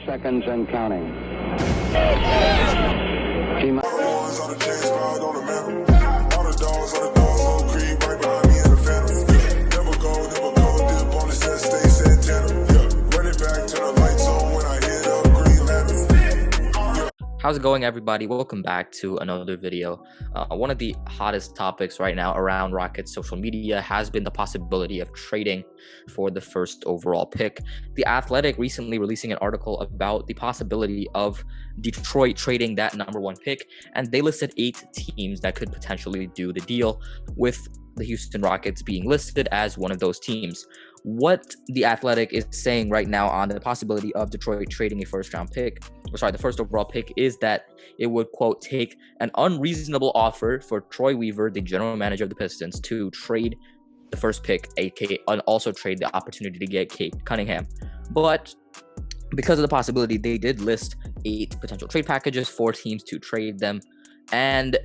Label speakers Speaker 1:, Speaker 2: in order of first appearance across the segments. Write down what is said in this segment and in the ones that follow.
Speaker 1: 30 seconds and counting.
Speaker 2: How's it going, everybody? Welcome back to another video. One of the hottest topics right now around Rockets social media has been the possibility of trading for the first overall pick. The Athletic recently releasing an article about the possibility of Detroit trading that #1 pick, and they listed 8 teams that could potentially do the deal, with the Houston Rockets being listed as one of those teams. What the Athletic is saying right now on the possibility of Detroit trading a the first overall pick, is that it would, quote, take an unreasonable offer for Troy Weaver, the general manager of the Pistons, to trade the first pick, and also trade the opportunity to get Cade Cunningham. But because of the possibility, they did list 8 potential trade packages for teams to trade them. And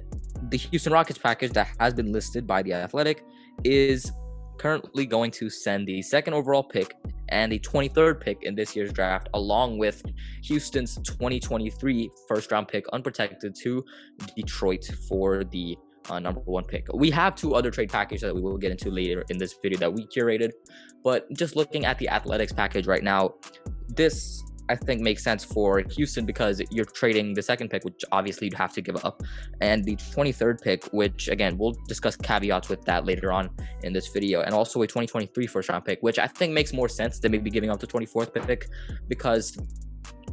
Speaker 2: the Houston Rockets package that has been listed by the Athletic is currently going to send the 2nd overall pick and the 23rd pick in this year's draft, along with Houston's 2023 first round pick unprotected, to Detroit for the #1 pick. We have 2 other trade packages that we will get into later in this video that we curated, but just looking at the Athletics package right now, this I think makes sense for Houston because you're trading the 2nd pick, which obviously you'd have to give up, and the 23rd pick, which again, we'll discuss caveats with that later on in this video, and also a 2023 first round pick, which I think makes more sense than maybe giving up the 24th pick, because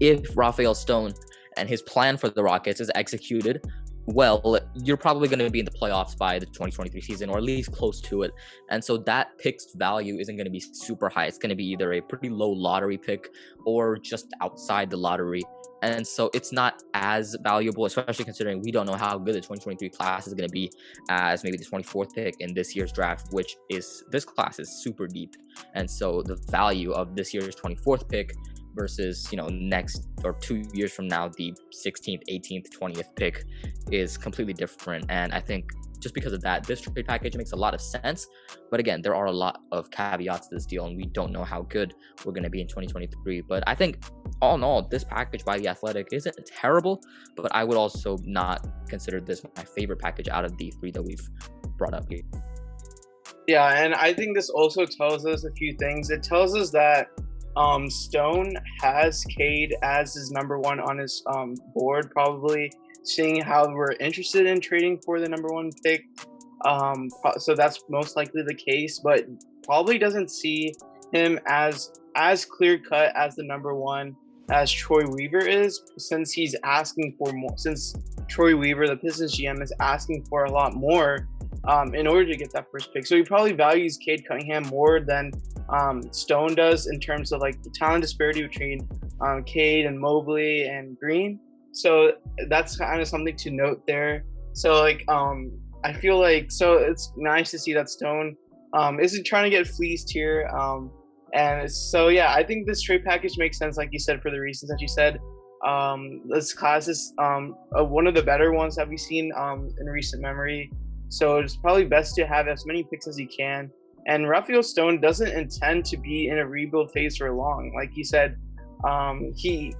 Speaker 2: if Rafael Stone and his plan for the Rockets is executed well, you're probably going to be in the playoffs by the 2023 season, or at least close to it. And so that pick's value isn't going to be super high. It's going to be either a pretty low lottery pick or just outside the lottery. And so it's not as valuable, especially considering we don't know how good the 2023 class is going to be, as maybe the 24th pick in this year's draft, which is, this class is super deep. And so the value of this year's 24th pick versus, next or 2 years from now, the 16th, 18th, 20th pick is completely different. And I think just because of that, this trade package makes a lot of sense. But again, there are a lot of caveats to this deal, and we don't know how good we're going to be in 2023. But I think all in all, this package by the Athletic isn't terrible, but I would also not consider this my favorite package out of the 3 that we've brought up here.
Speaker 3: Yeah, and I think this also tells us a few things. It tells us that Stone has Cade as his #1 on his board, probably seeing how we're interested in trading for the #1 pick. So that's most likely the case, but probably doesn't see him as clear cut as the #1 as Troy Weaver is, since he's asking for more. Since Troy Weaver, the Pistons GM, is asking for a lot more in order to get that first pick. So he probably values Cade Cunningham more than Stone does in terms of like the talent disparity between Cade and Mobley and Green. So that's kind of something to note there. So I feel like, so it's nice to see that Stone isn't trying to get fleeced here. And so, yeah, I think this trade package makes sense, like you said, for the reasons that you said. This class is one of the better ones that we've seen in recent memory. So it's probably best to have as many picks as you can. And Rafael Stone doesn't intend to be in a rebuild phase for long. Like he said, he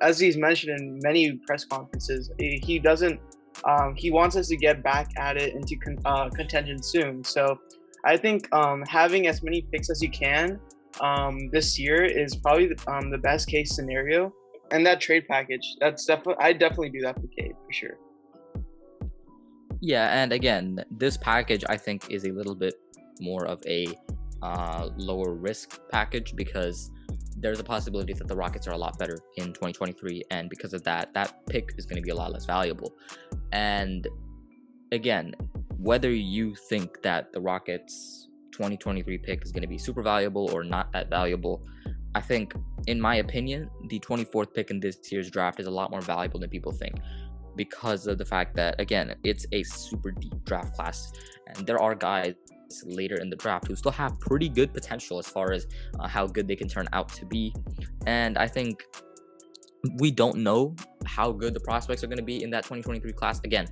Speaker 3: as he's mentioned in many press conferences, he doesn't. He wants us to get back at it into contention soon. So I think having as many picks as you can this year is probably the best case scenario. And that trade package, I definitely do that for Cade for sure.
Speaker 2: Yeah, and again, this package I think is a little bit more of a lower risk package, because there's a possibility that the Rockets are a lot better in 2023, and because of that pick is going to be a lot less valuable. And again, whether you think that the Rockets 2023 pick is going to be super valuable or not that valuable, I think, in my opinion, the 24th pick in this year's draft is a lot more valuable than people think, because of the fact that, again, it's a super deep draft class, and there are guys later in the draft who still have pretty good potential as far as how good they can turn out to be. And I think we don't know how good the prospects are going to be in that 2023 class. Again,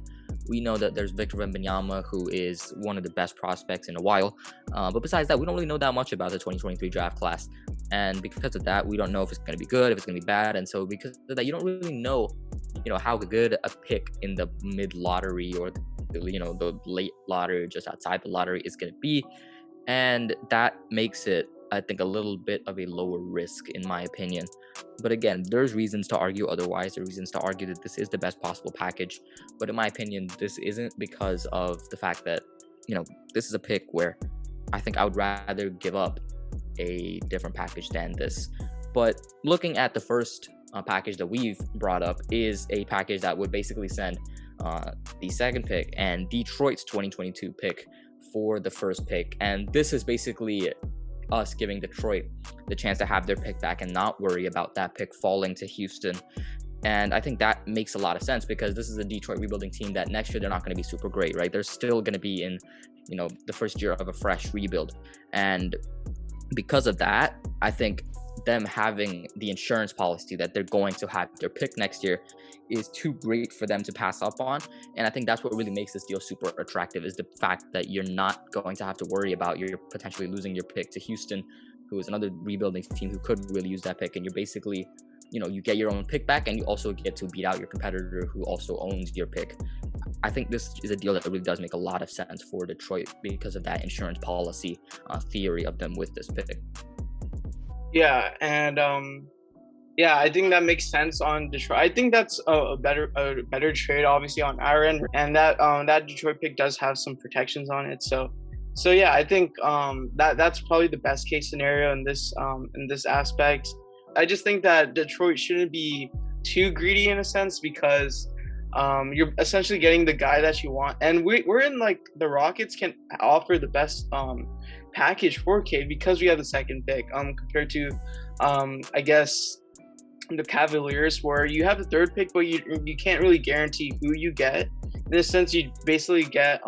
Speaker 2: We know that there's Victor Wembanyama, who is one of the best prospects in a while. But besides that, we don't really know that much about the 2023 draft class. And because of that, we don't know if it's going to be good, if it's going to be bad. And so because of that, you don't really know, how good a pick in the mid lottery or the late lottery, or just outside the lottery, is going to be. And that makes it, I think, a little bit of a lower risk, in my opinion. But again, there's reasons to argue otherwise. There's reasons to argue that this is the best possible package. But in my opinion, this isn't, because of the fact that, this is a pick where I think I would rather give up a different package than this. But looking at the first package that we've brought up is a package that would basically send the second pick and Detroit's 2022 pick for the first pick. And this is basically us giving Detroit the chance to have their pick back and not worry about that pick falling to Houston. And I think that makes a lot of sense, because this is a Detroit rebuilding team that next year they're not going to be super great, right? They're still going to be in, the first year of a fresh rebuild. And because of that, I think them having the insurance policy that they're going to have their pick next year is too great for them to pass up on. And I think that's what really makes this deal super attractive, is the fact that you're not going to have to worry about you're potentially losing your pick to Houston, who is another rebuilding team who could really use that pick. And you're basically, you get your own pick back, and you also get to beat out your competitor who also owns your pick. I think this is a deal that really does make a lot of sense for Detroit because of that insurance policy theory of them with this pick.
Speaker 3: Yeah, and I think that makes sense on Detroit. I think that's a better trade, obviously, on our end, and that Detroit pick does have some protections on it. So yeah, I think that's probably the best case scenario in this aspect. I just think that Detroit shouldn't be too greedy in a sense, because you're essentially getting the guy that you want, and we're in, like, the Rockets can offer the best package for Cade because we have the second pick compared to I guess the Cavaliers, where you have the third pick, but you can't really guarantee who you get. In a sense, you basically get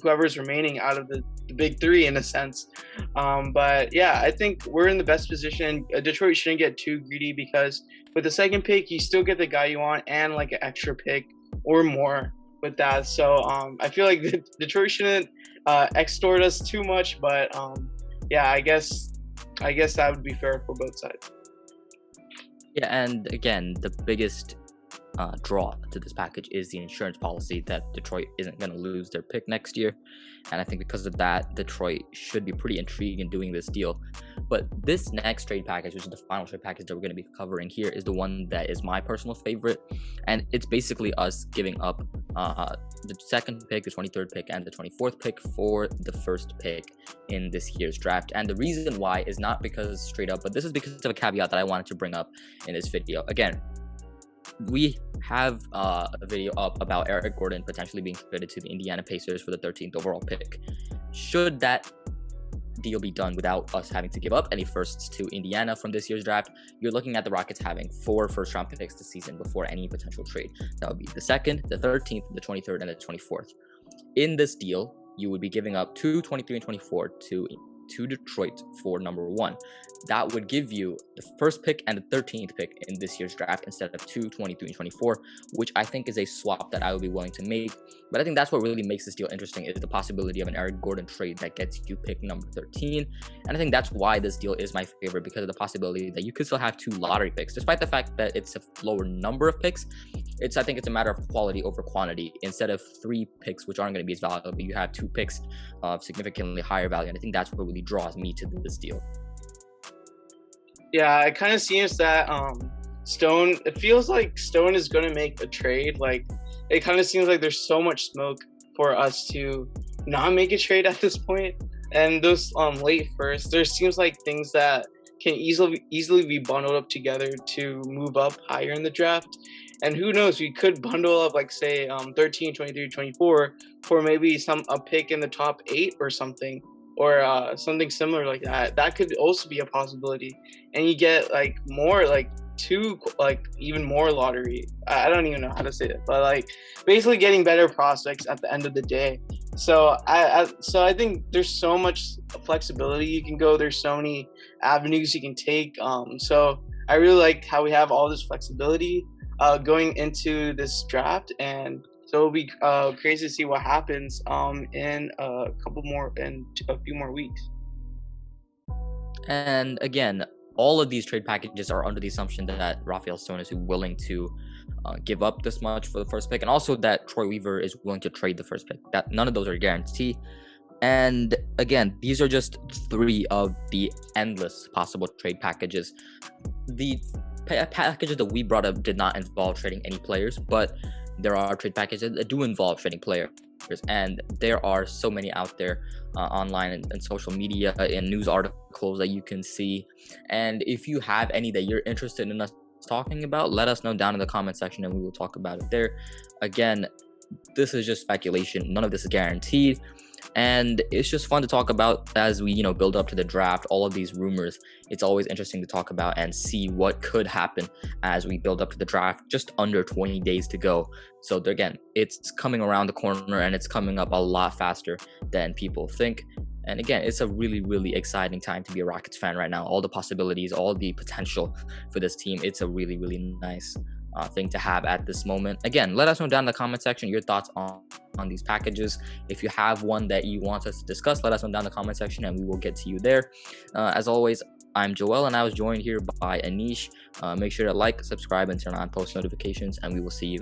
Speaker 3: whoever's remaining out of the big three, in a sense. But yeah, I think we're in the best position. Detroit shouldn't get too greedy, because with the second pick, you still get the guy you want and like an extra pick or more with that. So I feel like Detroit shouldn't extort us too much. But yeah, I guess that would be fair for both sides.
Speaker 2: Yeah, and again, the biggest draw to this package is the insurance policy that Detroit isn't going to lose their pick next year. And I think because of that, Detroit should be pretty intrigued in doing this deal. But this next trade package, which is the final trade package that we're going to be covering here, is the one that is my personal favorite. And it's basically us giving up the second pick, the 23rd pick, and the 24th pick for the first pick in this year's draft. And the reason why is not because straight up, but this is because of a caveat that I wanted to bring up in this video. Again, we have a video up about Eric Gordon potentially being traded to the Indiana Pacers for the 13th overall pick. Should that deal be done without us having to give up any firsts to Indiana from this year's draft, you're looking at the Rockets having 4 first-round picks this season before any potential trade. That would be the 2nd, the 13th, the 23rd, and the 24th. In this deal, you would be giving up 2, 23, and 24 to Detroit for number 1. That would give you the first pick and the 13th pick in this year's draft instead of 2, 23, and 24, which I think is a swap that I would be willing to make. But I think that's what really makes this deal interesting, is the possibility of an Eric Gordon trade that gets you pick number 13. And I think that's why this deal is my favorite, because of the possibility that you could still have 2 lottery picks, despite the fact that it's a lower number of picks. I think it's a matter of quality over quantity. Instead of 3 picks, which aren't going to be as valuable, you have 2 picks of significantly higher value. And I think that's what really draws me to this deal.
Speaker 3: Yeah, it kind of seems that it feels like Stone is going to make a trade. Like, it kind of seems like there's so much smoke for us to not make a trade at this point. And those late first, there seems like things that can easily be bundled up together to move up higher in the draft. And who knows, we could bundle up, like, say 13, 23, 24 for maybe a pick in the top 8 or something, or something similar like that. That could also be a possibility. And you get like more, like 2, like even more lottery. I don't even know how to say it, but like basically getting better prospects at the end of the day. So I think there's so much flexibility you can go. There's so many avenues you can take. So I really like how we have all this flexibility going into this draft. And So it'll be crazy to see what happens in a few more weeks.
Speaker 2: And again, all of these trade packages are under the assumption that Rafael Stone is willing to give up this much for the first pick, and also that Troy Weaver is willing to trade the first pick. That none of those are guaranteed. And again, these are just three of the endless possible trade packages. The packages that we brought up did not involve trading any players, but there are trade packages that do involve trading players. And there are so many out there online and social media and news articles that you can see. And if you have any that you're interested in us talking about, let us know down in the comment section and we will talk about it there. Again, this is just speculation. None of this is guaranteed. And it's just fun to talk about as we, build up to the draft. All of these rumors, it's always interesting to talk about and see what could happen as we build up to the draft. Just under 20 days to go. So again, it's coming around the corner and it's coming up a lot faster than people think. And again, it's a really, really exciting time to be a Rockets fan right now. All the possibilities, all the potential for this team. It's a really, really nice thing to have at this moment. Again, let us know down in the comment section your thoughts on these packages. If you have one that you want us to discuss, let us know down in the comment section and we will get to you there. As always, I'm Joel and I was joined here by Anish. Make sure to like, subscribe, and turn on post notifications, and we will see you